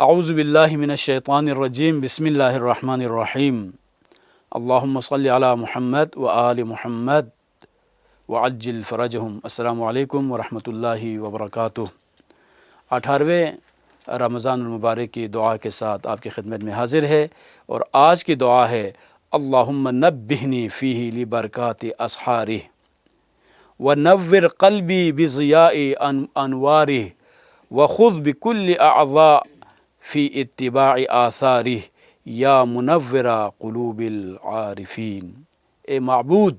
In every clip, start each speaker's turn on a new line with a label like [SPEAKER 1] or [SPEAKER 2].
[SPEAKER 1] اعوذ باللہ من الشیطان الرجیم بسم اللہ الرحمن الرحیم اللہم صلی علی محمد و آل محمد وعجل فرجہم۔ السلام علیکم ورحمۃ اللہ وبرکاتہ۔ 18ویں رمضان المبارک کی دعا کے ساتھ آپ کی خدمت میں حاضر ہے، اور آج کی دعا ہے اللہم نبہنی فیہ لبرکات اسحارہ ونور قلبی بضیاء انوارہ وخذ بکل اعضاء فی اتباع آثارہ یا منور قلوب العارفین۔ اے معبود،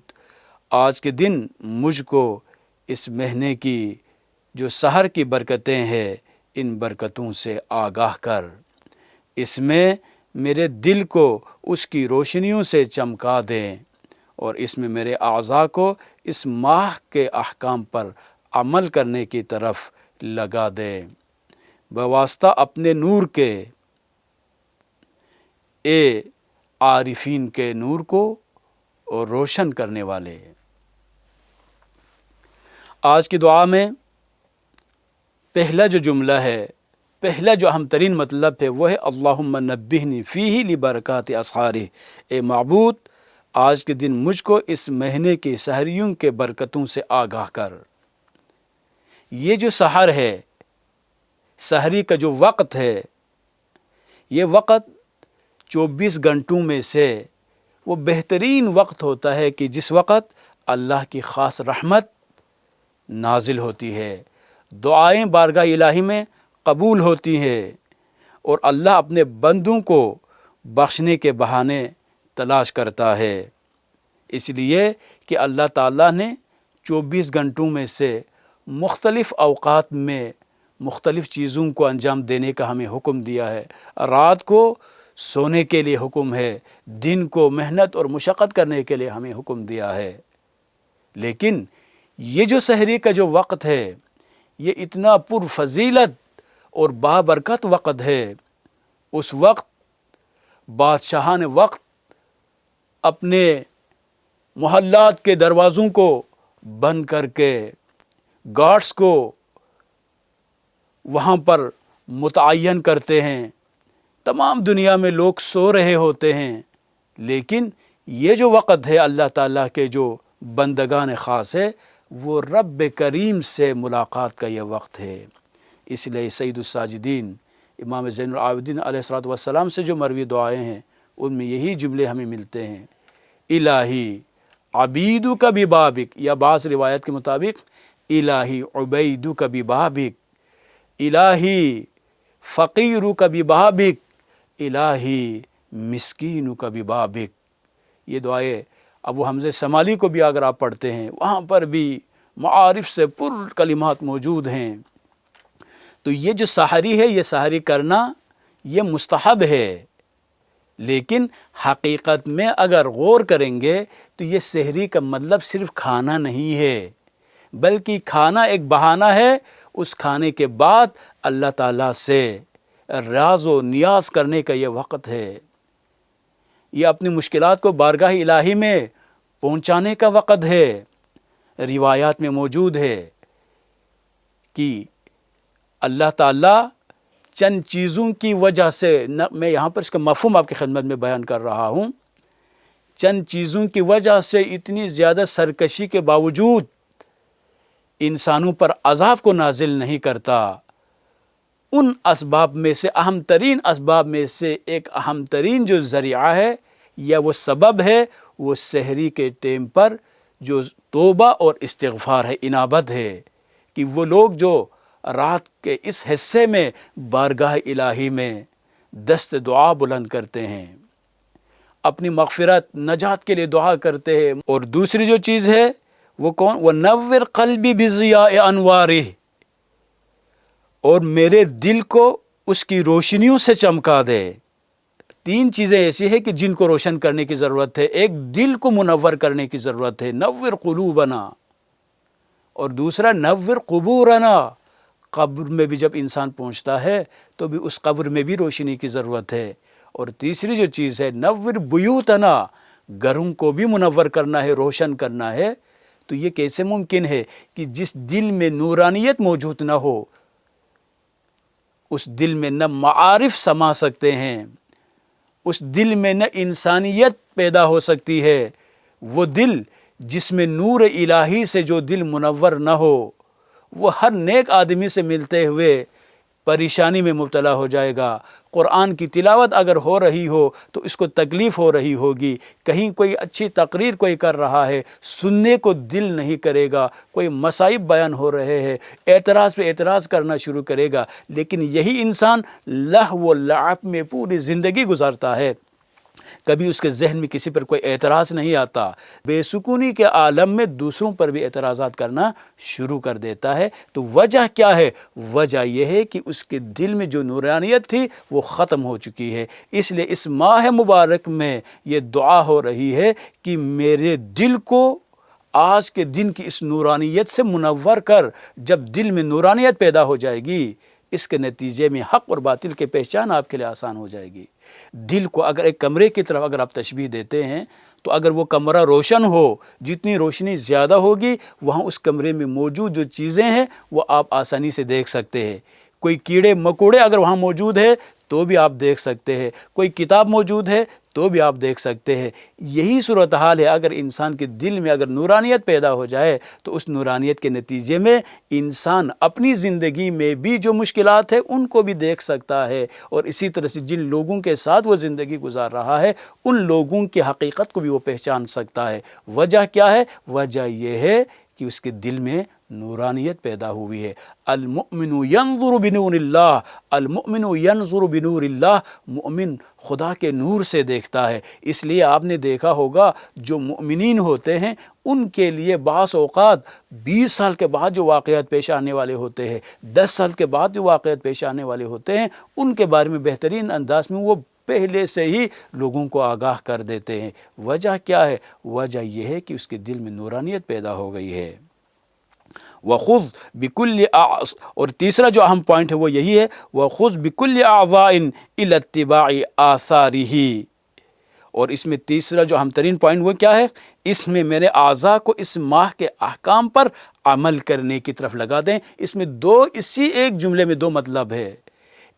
[SPEAKER 1] آج کے دن مجھ کو اس مہینے کی جو سحر کی برکتیں ہیں ان برکتوں سے آگاہ کر، اس میں میرے دل کو اس کی روشنیوں سے چمکا دیں، اور اس میں میرے اعضاء کو اس ماہ کے احکام پر عمل کرنے کی طرف لگا دیں، بواسطہ اپنے نور کے، اے عارفین کے نور کو اور روشن کرنے والے۔ آج کی دعا میں پہلا جو جملہ ہے، پہلا جو اہم ترین مطلب ہے وہ ہے اللہم نبہنی فیہ لبرکات اسحارہ۔ اے معبود، آج کے دن مجھ کو اس مہینے کی سحریوں کے برکتوں سے آگاہ کر۔ یہ جو سحر ہے، سحری کا جو وقت ہے، یہ وقت 24 گھنٹوں میں سے وہ بہترین وقت ہوتا ہے کہ جس وقت اللہ کی خاص رحمت نازل ہوتی ہے، دعائیں بارگاہ الہی میں قبول ہوتی ہیں، اور اللہ اپنے بندوں کو بخشنے کے بہانے تلاش کرتا ہے، اس لیے کہ اللہ تعالیٰ نے 24 گھنٹوں میں سے مختلف اوقات میں مختلف چیزوں کو انجام دینے کا ہمیں حکم دیا ہے۔ رات کو سونے کے لیے حکم ہے، دن کو محنت اور مشقت کرنے کے لیے ہمیں حکم دیا ہے، لیکن یہ جو سحری کا جو وقت ہے یہ اتنا پرفضیلت اور بابرکت وقت ہے۔ اس وقت بادشاہان وقت اپنے محلات کے دروازوں کو بند کر کے گارڈز کو وہاں پر متعین کرتے ہیں، تمام دنیا میں لوگ سو رہے ہوتے ہیں، لیکن یہ جو وقت ہے اللہ تعالیٰ کے جو بندگان خاص ہے، وہ رب کریم سے ملاقات کا یہ وقت ہے۔ اس لیے سید الساجدین امام زین العابدین علیہ السلام سے جو مروی دعائیں ہیں ان میں یہی جملے ہمیں ملتے ہیں، الہی عبیدک ببابک، یا بعض روایت کے مطابق الہی عبیدک ببابک، الہی فقیرک ببابک، الہی مسکینک ببابک۔ یہ دعائیں ابو حمزہ شمالی کو بھی اگر آپ پڑھتے ہیں وہاں پر بھی معارف سے پر کلمات موجود ہیں۔ تو یہ جو سحری ہے، یہ سحری کرنا یہ مستحب ہے، لیکن حقیقت میں اگر غور کریں گے تو یہ سحری کا مطلب صرف کھانا نہیں ہے، بلکہ کھانا ایک بہانہ ہے، اس کھانے کے بعد اللہ تعالیٰ سے راز و نیاز کرنے کا یہ وقت ہے، یہ اپنی مشکلات کو بارگاہ الہی میں پہنچانے کا وقت ہے۔ روایات میں موجود ہے کہ اللہ تعالیٰ چند چیزوں کی وجہ سے، میں یہاں پر اس کا مفہوم آپ کی خدمت میں بیان کر رہا ہوں، چند چیزوں کی وجہ سے اتنی زیادہ سرکشی کے باوجود انسانوں پر عذاب کو نازل نہیں کرتا۔ ان اسباب میں سے اہم ترین اسباب میں سے ایک اہم ترین جو ذریعہ ہے یا وہ سبب ہے، وہ سحری کے ٹائم پر جو توبہ اور استغفار ہے، انابت ہے، کہ وہ لوگ جو رات کے اس حصے میں بارگاہ الہی میں دست دعا بلند کرتے ہیں، اپنی مغفرت نجات کے لیے دعا کرتے ہیں۔ اور دوسری جو چیز ہے وہ کون؟ وَنَوِّرْ قَلْبِي بِضِيَاءِ أَنْوَارِهِ، اور میرے دل کو اس کی روشنیوں سے چمکا دے۔ تین چیزیں ایسی ہیں کہ جن کو روشن کرنے کی ضرورت ہے، ایک دل کو منور کرنے کی ضرورت ہے، نور قلوبنا، اور دوسرا نور قبورنا، قبر میں بھی جب انسان پہنچتا ہے تو بھی اس قبر میں بھی روشنی کی ضرورت ہے، اور تیسری جو چیز ہے نور بیوتنا، گھروں کو بھی منور کرنا ہے، روشن کرنا ہے۔ تو یہ کیسے ممکن ہے کہ جس دل میں نورانیت موجود نہ ہو، اس دل میں نہ معارف سما سکتے ہیں، اس دل میں نہ انسانیت پیدا ہو سکتی ہے۔ وہ دل جس میں نور الہی سے جو دل منور نہ ہو، وہ ہر نیک آدمی سے ملتے ہوئے پریشانی میں مبتلا ہو جائے گا۔ قرآن کی تلاوت اگر ہو رہی ہو تو اس کو تکلیف ہو رہی ہوگی، کہیں کوئی اچھی تقریر کوئی کر رہا ہے، سننے کو دل نہیں کرے گا، کوئی مصائب بیان ہو رہے ہیں، اعتراض پہ اعتراض کرنا شروع کرے گا۔ لیکن یہی انسان لہو و لعب میں پوری زندگی گزارتا ہے، کبھی اس کے ذہن میں کسی پر کوئی اعتراض نہیں آتا، بے سکونی کے عالم میں دوسروں پر بھی اعتراضات کرنا شروع کر دیتا ہے۔ تو وجہ کیا ہے؟ وجہ یہ ہے کہ اس کے دل میں جو نورانیت تھی وہ ختم ہو چکی ہے۔ اس لیے اس ماہ مبارک میں یہ دعا ہو رہی ہے کہ میرے دل کو آج کے دن کی اس نورانیت سے منور کر۔ جب دل میں نورانیت پیدا ہو جائے گی، اس کے نتیجے میں حق اور باطل کی پہچان آپ کے لیے آسان ہو جائے گی۔ دل کو اگر ایک کمرے کی طرف اگر آپ تشبیہ دیتے ہیں تو اگر وہ کمرہ روشن ہو، جتنی روشنی زیادہ ہوگی وہاں اس کمرے میں موجود جو چیزیں ہیں وہ آپ آسانی سے دیکھ سکتے ہیں۔ کوئی کیڑے مکوڑے اگر وہاں موجود ہے تو بھی آپ دیکھ سکتے ہیں، کوئی کتاب موجود ہے تو بھی آپ دیکھ سکتے ہیں۔ یہی صورتحال ہے اگر انسان کے دل میں اگر نورانیت پیدا ہو جائے تو اس نورانیت کے نتیجے میں انسان اپنی زندگی میں بھی جو مشکلات ہیں ان کو بھی دیکھ سکتا ہے، اور اسی طرح سے جن لوگوں کے ساتھ وہ زندگی گزار رہا ہے ان لوگوں کی حقیقت کو بھی وہ پہچان سکتا ہے۔ وجہ کیا ہے؟ وجہ یہ ہے کہ اس کے دل میں نورانیت پیدا ہوئی ہے۔ المؤمن ینظر بنور اللہ، المؤمن ینظر بنور اللہ، مؤمن خدا کے نور سے دیکھتا ہے۔ اس لیے آپ نے دیکھا ہوگا جو مؤمنین ہوتے ہیں ان کے لیے بعض اوقات 20 سال کے بعد جو واقعات پیش آنے والے ہوتے ہیں، 10 سال کے بعد جو واقعات پیش آنے والے ہوتے ہیں، ان کے بارے میں بہترین انداز میں وہ پہلے سے ہی لوگوں کو آگاہ کر دیتے ہیں۔ وجہ کیا ہے؟ وجہ یہ ہے کہ اس کے دل میں نورانیت پیدا ہو گئی ہے۔ وَخُذْ بِكُلِّ اور تیسرا جو اہم پوائنٹ ہے وہ یہی ہے، وَخُذْ بِكُلِّ أَعْضَاءٍ إِلَى اتِّبَاعِ آثَارِهِ، اور اس میں تیسرا جو اہم ترین پوائنٹ وہ کیا ہے؟ اس میں میرے اعضاء کو اس ماہ کے احکام پر عمل کرنے کی طرف لگا دیں۔ اس میں اسی ایک جملے میں دو مطلب ہے۔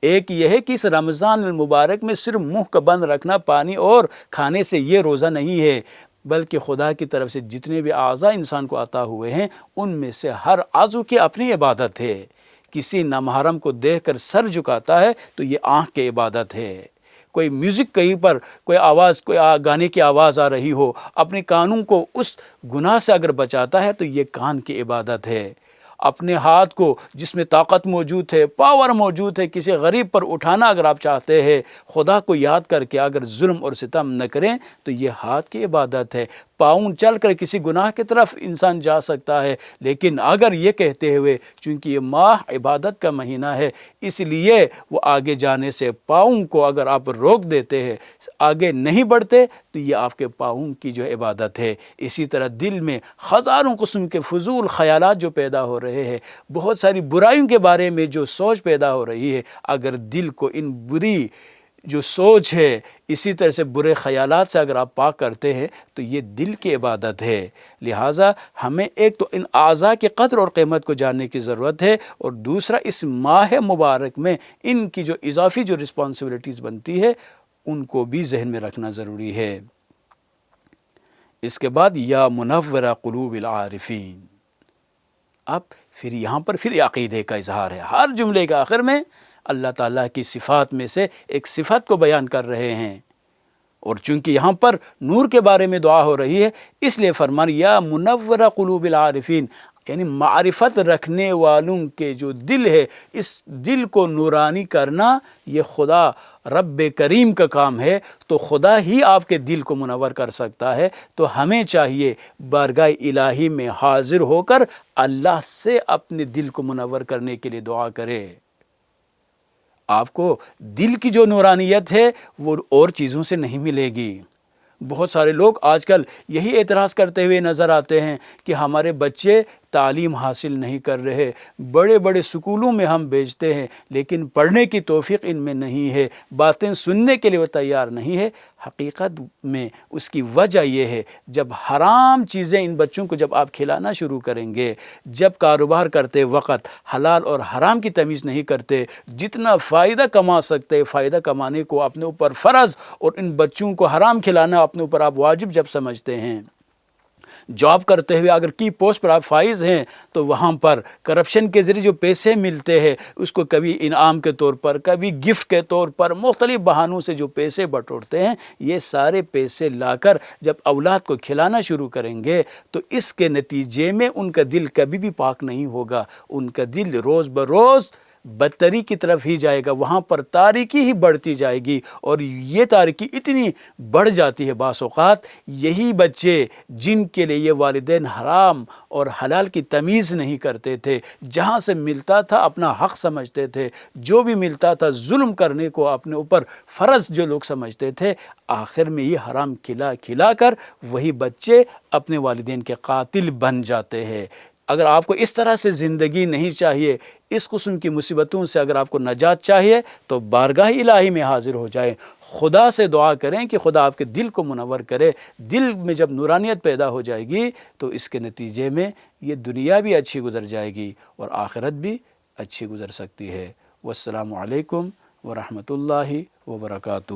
[SPEAKER 1] ایک یہ ہے کہ اس رمضان المبارک میں صرف منہ کا بند رکھنا پانی اور کھانے سے یہ روزہ نہیں ہے، بلکہ خدا کی طرف سے جتنے بھی اعضاء انسان کو عطا ہوئے ہیں ان میں سے ہر عضو کی اپنی عبادت ہے۔ کسی نامحرم کو دیکھ کر سر جھکاتا ہے تو یہ آنکھ کی عبادت ہے۔ کوئی میوزک کہیں پر کوئی آواز، کوئی گانے کی آواز آ رہی ہو، اپنے کانوں کو اس گناہ سے اگر بچاتا ہے تو یہ کان کی عبادت ہے۔ اپنے ہاتھ کو جس میں طاقت موجود ہے، پاور موجود ہے، کسی غریب پر اٹھانا اگر آپ چاہتے ہیں، خدا کو یاد کر کے اگر ظلم اور ستم نہ کریں تو یہ ہاتھ کی عبادت ہے۔ پاؤں چل کر کسی گناہ کی طرف انسان جا سکتا ہے، لیکن اگر یہ کہتے ہوئے چونکہ یہ ماہ عبادت کا مہینہ ہے اس لیے وہ آگے جانے سے پاؤں کو اگر آپ روک دیتے ہیں، آگے نہیں بڑھتے، تو یہ آپ کے پاؤں کی جو عبادت ہے۔ اسی طرح دل میں ہزاروں قسم کے فضول خیالات جو پیدا ہو رہے ہیں، بہت ساری برائیوں کے بارے میں جو سوچ پیدا ہو رہی ہے، اگر دل کو ان بری جو سوچ ہے، اسی طرح سے برے خیالات سے اگر آپ پاک کرتے ہیں تو یہ دل کی عبادت ہے۔ لہٰذا ہمیں ایک تو ان اعضاء کی قدر اور قیمت کو جاننے کی ضرورت ہے، اور دوسرا اس ماہ مبارک میں ان کی جو اضافی جو رسپانسبلٹیز بنتی ہے ان کو بھی ذہن میں رکھنا ضروری ہے۔ اس کے بعد یا منور قلوب العارفین، اب پھر یہاں پر پھر عقیدے کا اظہار ہے۔ ہر جملے کے آخر میں اللہ تعالیٰ کی صفات میں سے ایک صفت کو بیان کر رہے ہیں، اور چونکہ یہاں پر نور کے بارے میں دعا ہو رہی ہے اس لیے فرمان یا منور قلوب العارفین، یعنی معرفت رکھنے والوں کے جو دل ہے اس دل کو نورانی کرنا یہ خدا رب کریم کا کام ہے، تو خدا ہی آپ کے دل کو منور کر سکتا ہے۔ تو ہمیں چاہیے بارگاہ الہی میں حاضر ہو کر اللہ سے اپنے دل کو منور کرنے کے لیے دعا کرے۔ آپ کو دل کی جو نورانیت ہے وہ اور چیزوں سے نہیں ملے گی۔ بہت سارے لوگ آج کل یہی اعتراض کرتے ہوئے نظر آتے ہیں کہ ہمارے بچے تعلیم حاصل نہیں کر رہے، بڑے بڑے سکولوں میں ہم بھیجتے ہیں لیکن پڑھنے کی توفیق ان میں نہیں ہے، باتیں سننے کے لیے وہ تیار نہیں ہے۔ حقیقت میں اس کی وجہ یہ ہے، جب حرام چیزیں ان بچوں کو جب آپ کھلانا شروع کریں گے، جب کاروبار کرتے وقت حلال اور حرام کی تمیز نہیں کرتے، جتنا فائدہ کما سکتے فائدہ کمانے کو اپنے اوپر فرض اور ان بچوں کو حرام کھلانا اپنے اوپر آپ واجب جب سمجھتے ہیں، جاب کرتے ہوئے اگر کی پوسٹ پر آپ فائز ہیں تو وہاں پر کرپشن کے ذریعے جو پیسے ملتے ہیں اس کو کبھی انعام کے طور پر، کبھی گفٹ کے طور پر، مختلف بہانوں سے جو پیسے بٹورتے ہیں، یہ سارے پیسے لا کر جب اولاد کو کھلانا شروع کریں گے تو اس کے نتیجے میں ان کا دل کبھی بھی پاک نہیں ہوگا، ان کا دل روز بروز بدتری کی طرف ہی جائے گا، وہاں پر تاریکی ہی بڑھتی جائے گی، اور یہ تاریکی اتنی بڑھ جاتی ہے بعض اوقات یہی بچے جن کے لیے یہ والدین حرام اور حلال کی تمیز نہیں کرتے تھے، جہاں سے ملتا تھا اپنا حق سمجھتے تھے، جو بھی ملتا تھا ظلم کرنے کو اپنے اوپر فرض جو لوگ سمجھتے تھے، آخر میں یہ حرام کھلا کھلا کر وہی بچے اپنے والدین کے قاتل بن جاتے ہیں۔ اگر آپ کو اس طرح سے زندگی نہیں چاہیے، اس قسم کی مصیبتوں سے اگر آپ کو نجات چاہیے تو بارگاہ الہی میں حاضر ہو جائیں، خدا سے دعا کریں کہ خدا آپ کے دل کو منور کرے۔ دل میں جب نورانیت پیدا ہو جائے گی تو اس کے نتیجے میں یہ دنیا بھی اچھی گزر جائے گی اور آخرت بھی اچھی گزر سکتی ہے۔ والسلام علیکم ورحمۃ اللہ وبرکاتہ۔